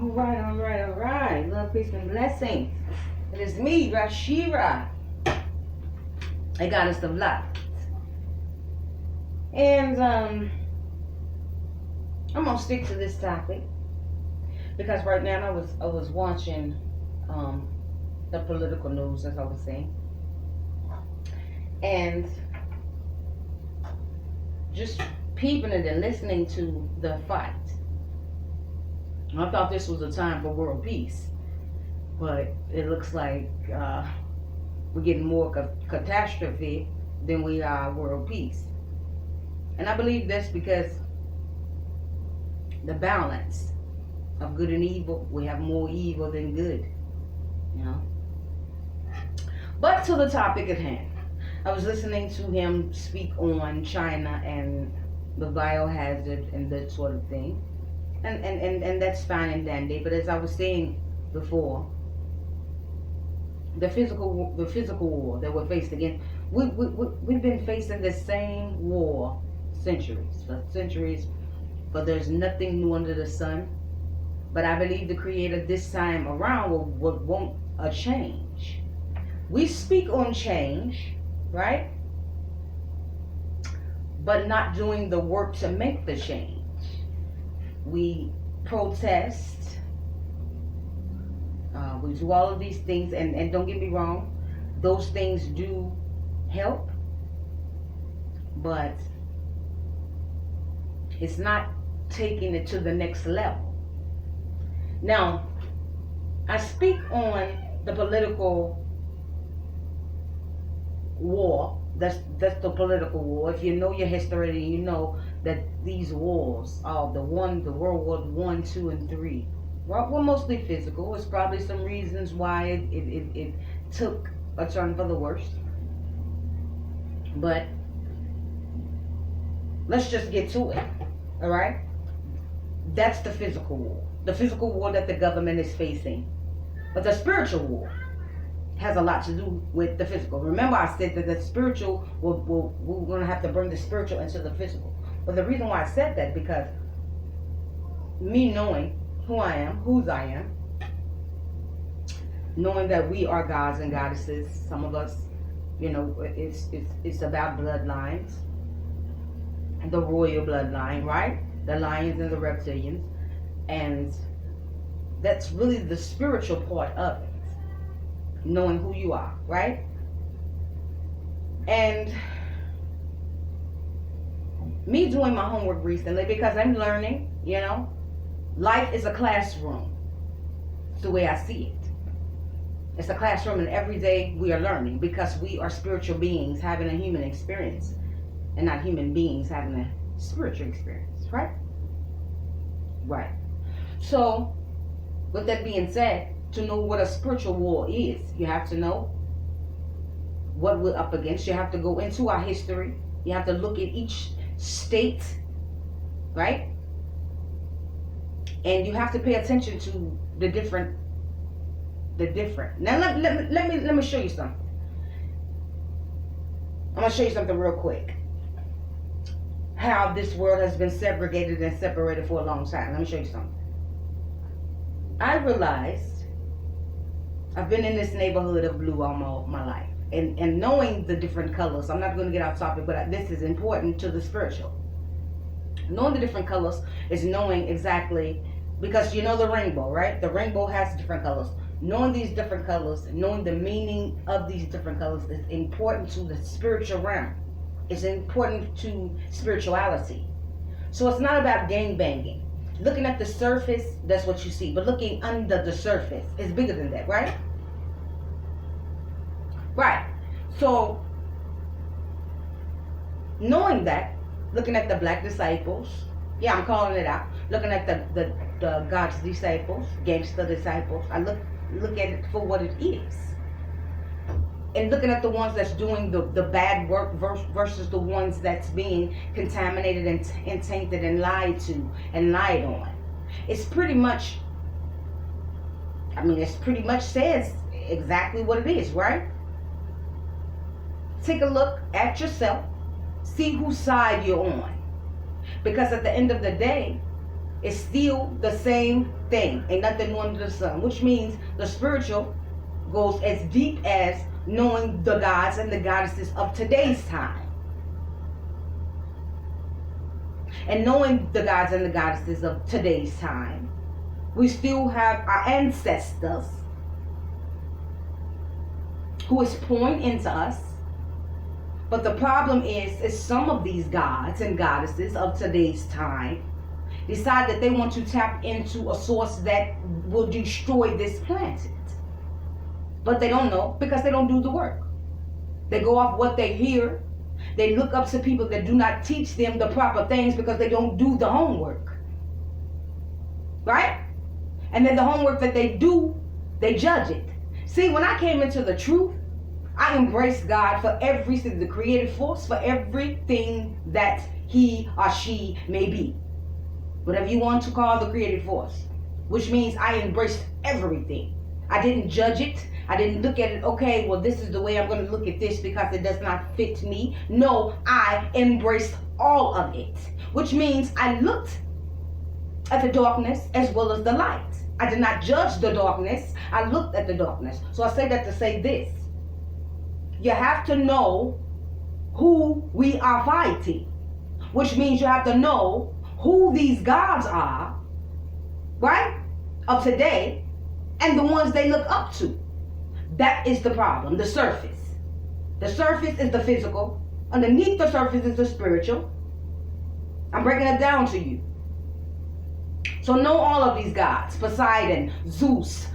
All right. Love, peace, and blessings. It is me, Rashira, a goddess of light. And I'm gonna stick to this topic because right now I was watching the political news, as I was saying, and just peeping it and listening to the fight. I thought this was a time for world peace, but it looks like we're getting more catastrophe than we are world peace. And I believe that's because the balance of good and evil, we have more evil than good, you know. But to the topic at hand, I was listening to him speak on China and the biohazard and that sort of thing. And that's fine and dandy. But as I was saying before, the physical war that we're faced against, we've been facing the same war for centuries, but there's nothing new under the sun. But I believe the Creator this time around will want a change. We speak on change, right? But not doing the work to make the change. We protest, we do all of these things, and don't get me wrong, those things do help, but it's not taking it to the next level. Now, I speak on the political war. That's the political war. If you know your history, you know that these wars are the World War I, II, and III. Were mostly physical. It's probably some reasons why it took a turn for the worse. But let's just get to it. All right? That's the physical war. The physical war that the government is facing. But the spiritual war has a lot to do with the physical. Remember, I said that the spiritual we're going to have to bring the spiritual into the physical. But the reason why I said that, because me knowing who I am, whose I am, knowing that we are gods and goddesses, some of us, you know, it's about bloodlines, the royal bloodline, right? The lions and the reptilians, and that's really the spiritual part of it. Knowing who you are, right? And me doing my homework recently, because I'm learning, you know, life is a classroom. It's the way I see it. It's a classroom, and every day we are learning, because we are spiritual beings having a human experience and not human beings having a spiritual experience, right? Right. So, with that being said, to know what a spiritual war is, you have to know what we're up against. You have to go into our history. You have to look at each state, right? And you have to pay attention to the different. Now let me show you something. I'm gonna show you something real quick. How this world has been segregated and separated for a long time. Let me show you something. I realized I've been in this neighborhood of blue all my life. And knowing the different colors, I'm not going to get off topic, but this is important to the spiritual. Knowing the different colors is knowing exactly, because you know the rainbow, right? The rainbow has different colors. Knowing these different colors, knowing the meaning of these different colors is important to the spiritual realm. It's important to spirituality. So it's not about gang banging. Looking at the surface, that's what you see. But looking under the surface is bigger than that, right? Right. So, knowing that, looking at the black disciples, yeah, I'm calling it out. Looking at the God's disciples, gangster disciples, I look at it for what it is. And looking at the ones that's doing the bad work versus the ones that's being contaminated and tainted and lied to and lied on. It's pretty much says exactly what it is, right? Take a look at yourself. See whose side you're on. Because at the end of the day, It's still the same thing. Ain't nothing new under the sun. Which means the spiritual goes as deep as knowing the gods and the goddesses of today's time. And knowing the gods and the goddesses of today's time, we still have our ancestors who is pouring into us. But the problem is some of these gods and goddesses of today's time decide that they want to tap into a source that will destroy this planet. But they don't know because they don't do the work. They go off what they hear. They look up to people that do not teach them the proper things because they don't do the homework. Right? And then the homework that they do, they judge it. See, when I came into the truth, I embraced God for everything, the creative force, for everything that he or she may be. Whatever you want to call the creative force. Which means I embraced everything. I didn't judge it. I didn't look at it, okay, well, this is the way I'm going to look at this because it does not fit me. No, I embraced all of it. Which means I looked at the darkness as well as the light. I did not judge the darkness. I looked at the darkness. So I say that to say this. You have to know who we are fighting. Which means you have to know who these gods are, right, of today, and the ones they look up to. That is the problem, the surface. The surface is the physical. Underneath the surface is the spiritual. I'm breaking it down to you. So know all of these gods. Poseidon, Zeus,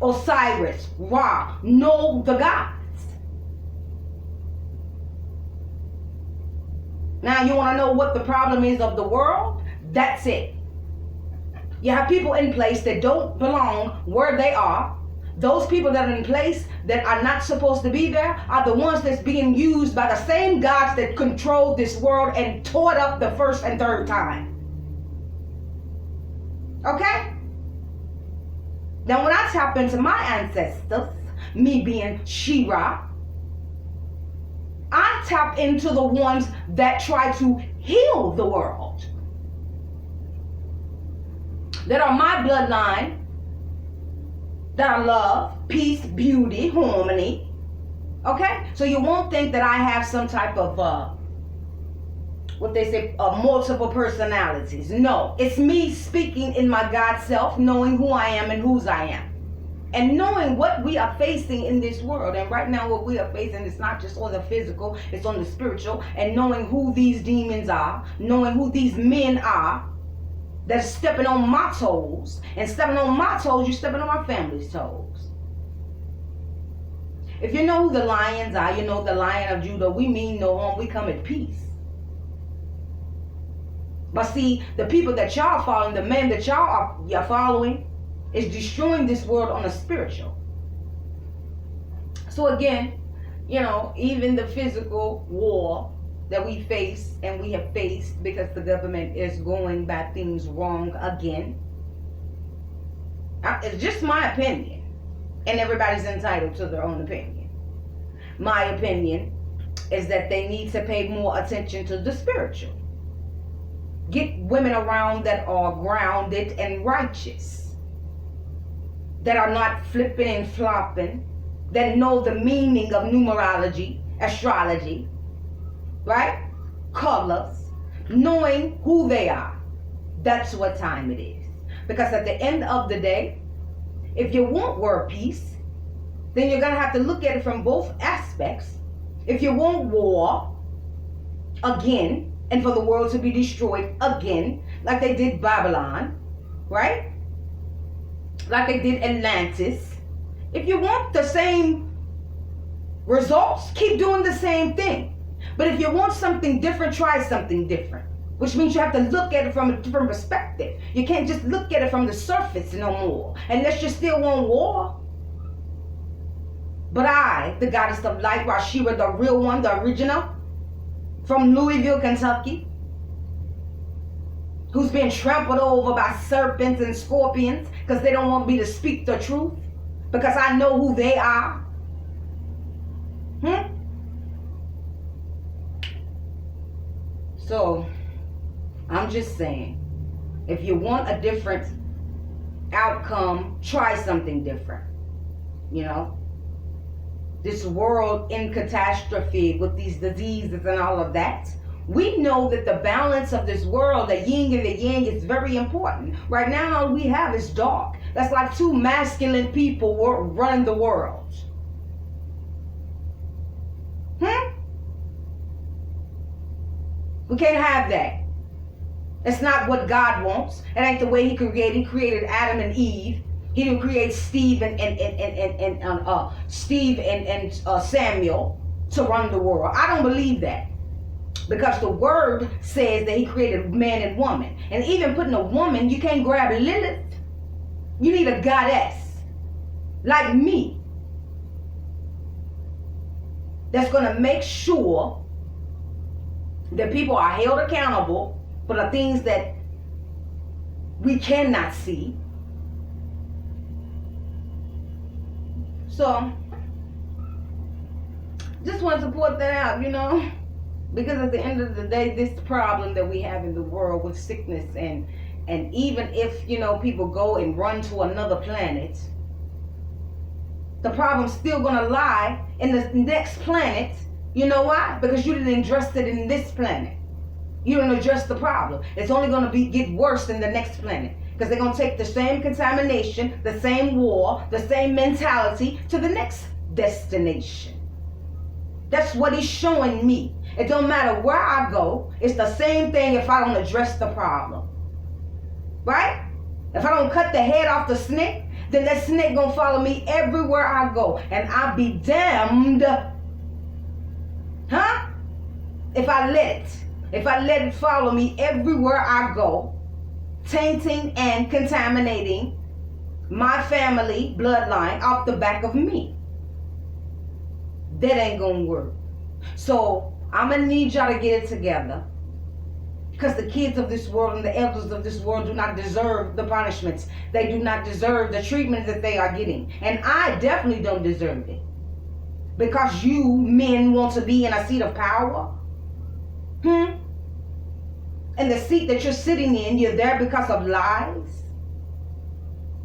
Osiris, Ra. Know the gods. Now you want to know what the problem is of the world? That's it. You have people in place that don't belong where they are. Those people that are in place that are not supposed to be there are the ones that's being used by the same gods that controlled this world and tore it up the first and third time. Okay? Now when I tap into my ancestors, me being She-Ra, I tap into the ones that try to heal the world. That are my bloodline. That are love, peace, beauty, harmony. Okay? So you won't think that I have some type of, what they say, multiple personalities. No. It's me speaking in my God self, knowing who I am and whose I am. And knowing what we are facing in this world. And right now what we are facing is not just on the physical, it's on the spiritual. And knowing who these demons are, knowing who these men are, that's stepping on my toes. And stepping on my toes, you're stepping on my family's toes. If you know who the lions are, you know the Lion of Judah, we mean no harm, we come at peace. But see, the people that y'all following, the men that you're following, is destroying this world on a spiritual. So again, you know, even the physical war that we face and we have faced because the government is going about things wrong again. It's just my opinion, and everybody's entitled to their own opinion. My opinion is that they need to pay more attention to the spiritual. Get women around that are grounded and righteous, that are not flipping and flopping, that know the meaning of numerology, astrology, right? Colors, knowing who they are. That's what time it is. Because at the end of the day, if you want world peace, then you're going to have to look at it from both aspects. If you want war again, and for the world to be destroyed again, like they did Babylon, right? Like they did Atlantis. If you want the same results, keep doing the same thing. But if you want something different, try something different. Which means you have to look at it from a different perspective. You can't just look at it from the surface no more. Unless you still want war. But I, the goddess of light, Rashira, the real one, the original, from Louisville, Kentucky, who's been trampled over by serpents and scorpions because they don't want me to speak the truth. Because I know who they are. So, I'm just saying, If you want a different outcome, try something different. You know, this world in catastrophe with these diseases and all of that. We know that the balance of this world, the yin and the yang, is very important. Right now, all we have is dark. That's like two masculine people running the world. We can't have that. It's not what God wants. It ain't the way He created. He created Adam and Eve. He didn't create Steve and Samuel to run the world. I don't believe that, because the Word says that He created man and woman. And even putting a woman, you can't grab Lilith. You need a goddess like me that's going to make sure that people are held accountable for the things that we cannot see. So, just want to put that out, you know, because at the end of the day, this problem that we have in the world with sickness and even if, you know, people go and run to another planet, the problem's still going to lie in the next planet. You know why? Because you didn't address it in this planet. You didn't address the problem. It's only going to get worse in the next planet, because they're going to take the same contamination, the same war, the same mentality to the next destination. That's what He's showing me. It don't matter where I go. It's the same thing if I don't address the problem. Right? If I don't cut the head off the snake, then that snake going to follow me everywhere I go. And I'll be damned. If I let it follow me everywhere I go, tainting and contaminating my family bloodline off the back of me. That ain't gonna work. So I'm gonna need y'all to get it together, because the kids of this world and the elders of this world do not deserve the punishments. They do not deserve the treatment that they are getting. And I definitely don't deserve it. Because you men want to be in a seat of power. And the seat that you're sitting in, you're there because of lies.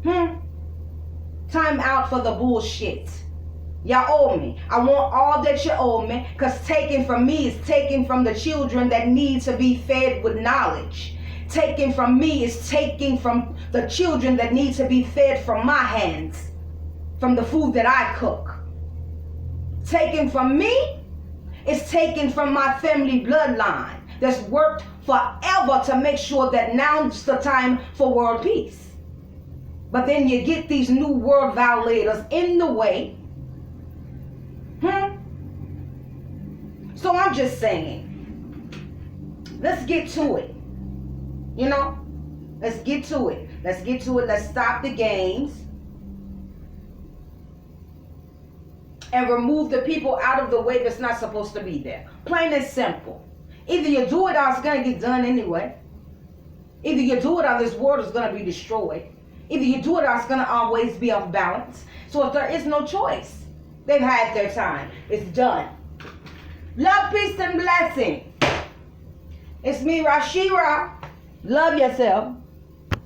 Time out for the bullshit. Y'all owe me. I want all that you owe me, because taken from me is taken from the children that need to be fed with knowledge. Taken from me is taken from the children that need to be fed from my hands, from the food that I cook. Taken from me is taken from my family bloodline that's worked forever to make sure that now's the time for world peace. But then you get these new world violators in the way. So I'm just saying, let's get to it. You know, let's get to it. Let's get to it. Let's stop the games and remove the people out of the way that's not supposed to be there. Plain and simple. Either you do it or it's going to get done anyway. Either you do it or this world is going to be destroyed. Either you do it or it's going to always be off balance. So if there is no choice, they've had their time. It's done. Love, peace, and blessing. It's me, Rashira. Love yourself.